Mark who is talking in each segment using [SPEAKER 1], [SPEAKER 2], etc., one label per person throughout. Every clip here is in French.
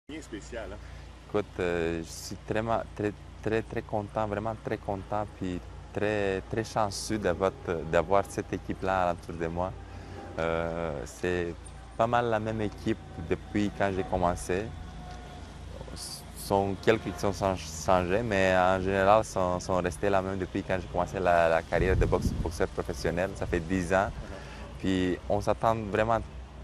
[SPEAKER 1] Bien spécial, hein?
[SPEAKER 2] Écoute, je suis très content, vraiment très content, puis très chanceux d'avoir cette équipe-là autour de moi. C'est pas mal la même équipe depuis quand j'ai commencé. Sont quelques qui sont changés, mais en général, sont restés la même depuis quand j'ai commencé la carrière de boxeur professionnel. Ça fait 10 ans.
[SPEAKER 1] Uh-huh.
[SPEAKER 2] Puis on s'attend vraiment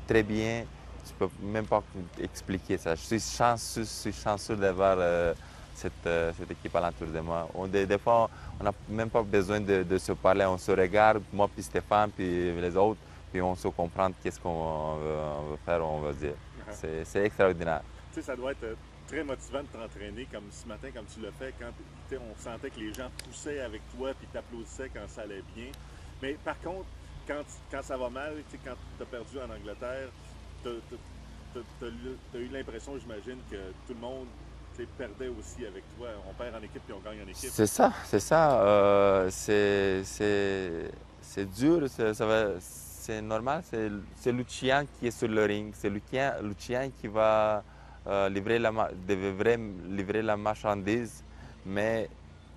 [SPEAKER 2] très bien. Je peux même pas expliquer ça. Je suis chanceux d'avoir cette équipe alentour de moi. Des fois, on n'a même pas besoin de se parler. On se regarde, moi puis Stéphane, puis les autres, puis on se comprend qu'est-ce qu'on veut faire, on veut dire.
[SPEAKER 1] Uh-huh.
[SPEAKER 2] C'est extraordinaire.
[SPEAKER 1] Tu sais, ça doit être très motivant de t'entraîner comme ce matin, comme tu l'as fait, quand on sentait que les gens poussaient avec toi puis t'applaudissaient quand ça allait bien. Mais par contre, quand ça va mal, tu sais, quand tu as perdu en Angleterre, tu as eu l'impression, j'imagine, que tout le monde tu sais, perdait aussi avec toi. On perd en équipe puis on gagne en équipe.
[SPEAKER 2] C'est ça, c'est ça. C'est dur, c'est normal. C'est Lucien qui est sur le ring. C'est Lucien qui va devrait livrer la marchandise. Mais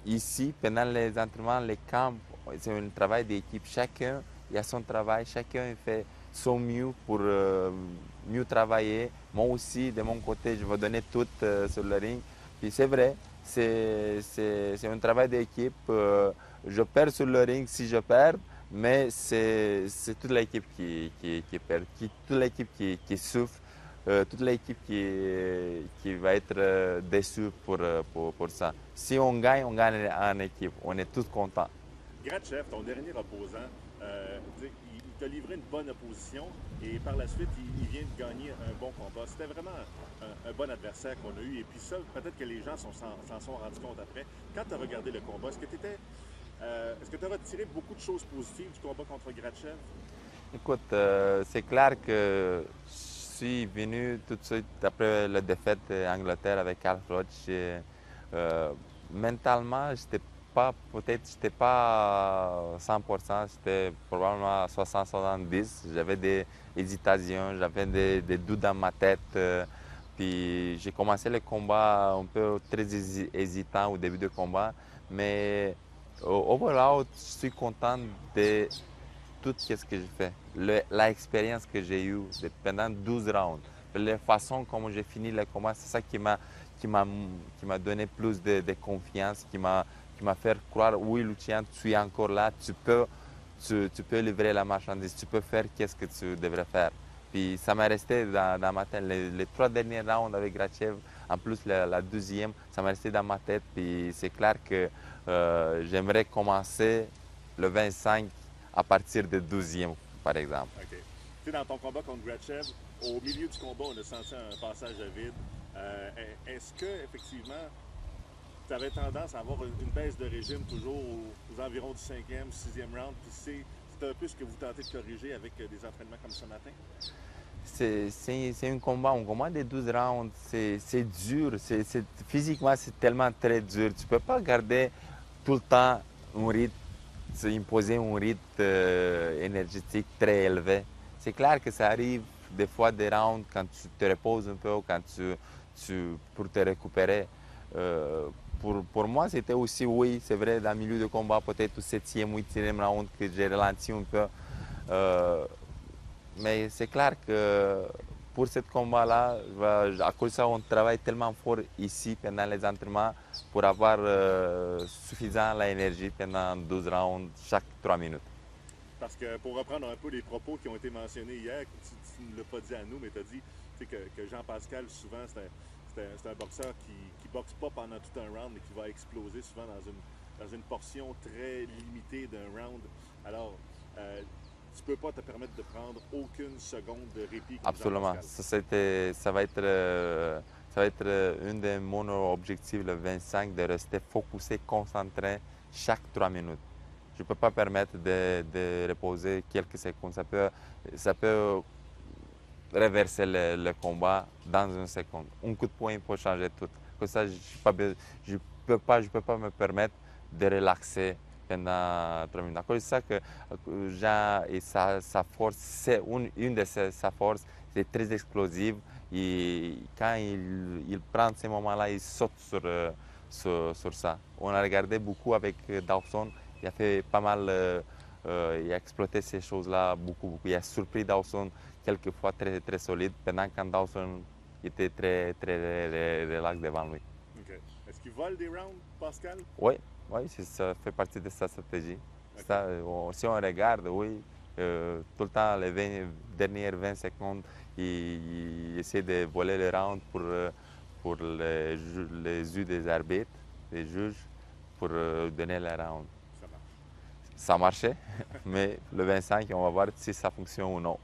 [SPEAKER 2] ici, pendant les entraînements, les camps, c'est un travail d'équipe. Chacun il a son travail, chacun fait son mieux pour mieux travailler. Moi aussi, de mon côté, je vais donner tout sur le ring. Puis c'est vrai, c'est un travail d'équipe. Je perds sur le ring si je perds, mais c'est toute l'équipe qui perd, toute l'équipe qui souffre, toute l'équipe qui va être déçue pour ça. Si on gagne en équipe. On est tous contents.
[SPEAKER 1] Gratchev, ton dernier opposant, il t'a livré une bonne opposition et par la suite, il vient de gagner un bon combat. C'était vraiment un bon adversaire qu'on a eu. Et puis ça, peut-être que les gens s'en sont rendus compte après. Quand tu as regardé le combat, est-ce que tu as retiré beaucoup de choses positives du combat contre Gratchev?
[SPEAKER 2] Écoute, c'est clair que je suis venu tout de suite après la défaite d'Angleterre avec Carl Froch. Euh, Mentalement, j'étais pas 100%, j'étais probablement à 60-70. J'avais des hésitations, j'avais des doutes dans ma tête. Puis j'ai commencé le combat un peu très hésitant au début du combat, mais overall, je suis content de tout ce que j'ai fait, l'expérience que j'ai eue pendant 12 rounds, la façon comme j'ai fini le combat, c'est ça qui m'a, qui m'a donné plus de confiance, qui m'a fait croire, oui, Lucien, tu es encore là, tu peux livrer la marchandise, tu peux faire qu'est-ce que tu devrais faire. Puis ça m'est resté dans ma tête. Les trois derniers rounds avec Grachev, en plus la deuxième, ça m'est resté dans ma tête. Puis c'est clair que j'aimerais commencer le 25 à partir du 12e, par exemple.
[SPEAKER 1] OK. Tu sais, dans ton combat contre Gratchev, au milieu du combat, on a senti un passage à vide. Est-ce que, effectivement, tu avais tendance à avoir une baisse de régime toujours aux environs du 5e, 6e round, puis c'est un peu ce que vous tentez de corriger avec des entraînements comme ce matin?
[SPEAKER 2] C'est un combat de 12 rounds, c'est dur, physiquement c'est tellement très dur. Tu ne peux pas garder tout le temps un rythme, imposer un rythme énergétique très élevé. C'est clair que ça arrive des fois des rounds quand tu te reposes un peu, pour te récupérer. Euh, pour moi, c'était aussi, oui, c'est vrai, dans le milieu de combat, peut-être au 7e, 8e round que j'ai ralenti un peu. Euh, mais c'est clair que pour ce combat-là, à cause de ça, on travaille tellement fort ici pendant les entraînements pour avoir suffisant l'énergie pendant 12 rounds chaque 3 minutes.
[SPEAKER 1] Parce que pour reprendre un peu les propos qui ont été mentionnés hier, tu ne l'as pas dit à nous, mais tu as dit que Jean-Pascal, souvent, c'est un boxeur qui boxe pas pendant tout un round, mais qui va exploser souvent dans une portion très limitée d'un round. Alors, tu peux pas te permettre de prendre aucune seconde de répit comme
[SPEAKER 2] Absolument.
[SPEAKER 1] Jean-Pascal.
[SPEAKER 2] Ça va être un de mon objectifs le 25 de rester focusé, concentré chaque 3 minutes. Je ne peux pas permettre de reposer quelques secondes. Ça peut reverser le combat dans une seconde. Un coup de poing peut changer tout. Comme ça, je peux pas me permettre de relaxer pendant 3 minutes. À cause de ça que Jean et sa force, c'est une de sa forces, c'est très explosive. quand il prend ces moments-là, il saute sur ça. On a regardé beaucoup avec Dawson. Il a fait pas mal, il a exploité ces choses-là beaucoup. Il a surpris Dawson quelquefois très, très solide, pendant quand Dawson était très, très relax devant lui.
[SPEAKER 1] OK. Est-ce qu'il vole des rounds, Pascal?
[SPEAKER 2] Oui, oui, ça fait partie de sa stratégie.
[SPEAKER 1] OK.
[SPEAKER 2] Ça, si on regarde, oui, tout le temps, les dernières 20 secondes, il essaie de voler le round pour les yeux des arbitres, des juges, pour donner le round.
[SPEAKER 1] Ça marche.
[SPEAKER 2] Ça marchait, mais le 25, on va voir si ça fonctionne ou non.